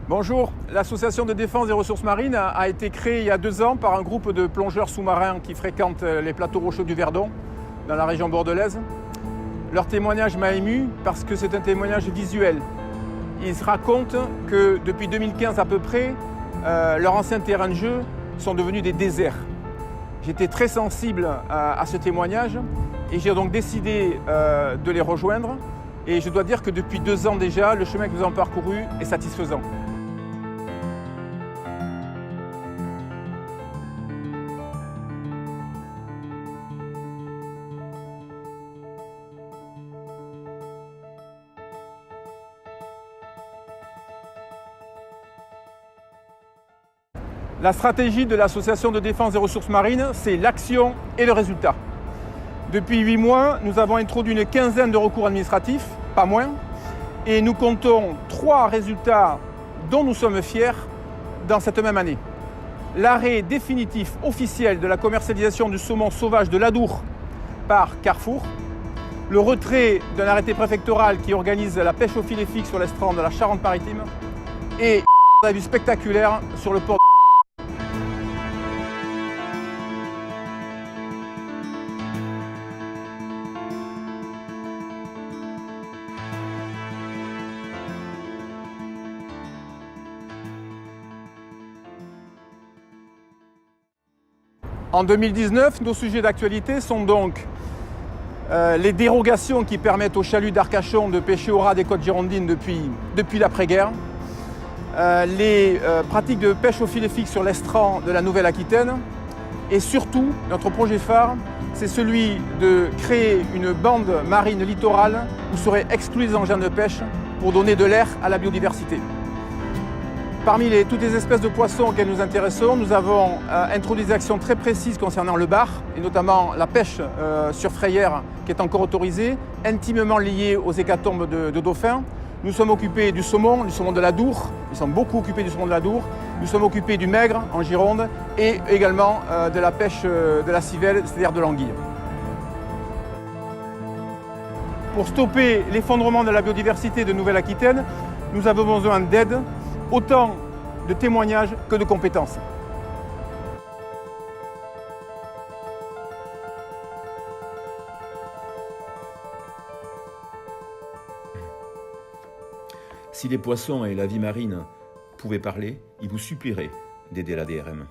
Bonjour, l'association de défense des ressources marines a été créée il y a 2 ans par un groupe de plongeurs sous-marins qui fréquentent les plateaux rocheux du Verdon, dans la région bordelaise. Leur témoignage m'a ému parce que c'est un témoignage visuel. Ils se racontent que depuis 2015 à peu près, leurs anciens terrains de jeu sont devenus des déserts. J'étais très sensible à ce témoignage et j'ai donc décidé de les rejoindre. Et je dois dire que depuis 2 ans déjà, le chemin que nous avons parcouru est satisfaisant. La stratégie de l'association de défense des ressources marines, c'est l'action et le résultat. Depuis 8 mois, nous avons introduit une quinzaine de recours administratifs, pas moins, et nous comptons 3 résultats dont nous sommes fiers dans cette même année. L'arrêt définitif officiel de la commercialisation du saumon sauvage de l'Adour par Carrefour, le retrait d'un arrêté préfectoral qui organise la pêche au filet fixe sur l'estran de la Charente-Maritime et un vue spectaculaire sur le port. En 2019, nos sujets d'actualité sont donc les dérogations qui permettent au chalut d'Arcachon de pêcher au ras des côtes girondines depuis l'après-guerre, les pratiques de pêche au filet fixe sur l'estran de la Nouvelle-Aquitaine et surtout, notre projet phare, c'est celui de créer une bande marine littorale où seraient exclus les engins de pêche pour donner de l'air à la biodiversité. Parmi toutes les espèces de poissons auxquelles nous intéressons, nous avons introduit des actions très précises concernant le bar, et notamment la pêche sur frayère qui est encore autorisée, intimement liée aux hécatombes de dauphins. Nous sommes occupés du saumon de l'Adour, nous sommes beaucoup occupés du saumon de l'Adour, nous sommes occupés du maigre en Gironde et également de la pêche de la civelle, c'est-à-dire de l'anguille. Pour stopper l'effondrement de la biodiversité de Nouvelle-Aquitaine, nous avons besoin d'aide, autant de témoignages que de compétences. Si les poissons et la vie marine pouvaient parler, il vous supplierait d'aider la DRM.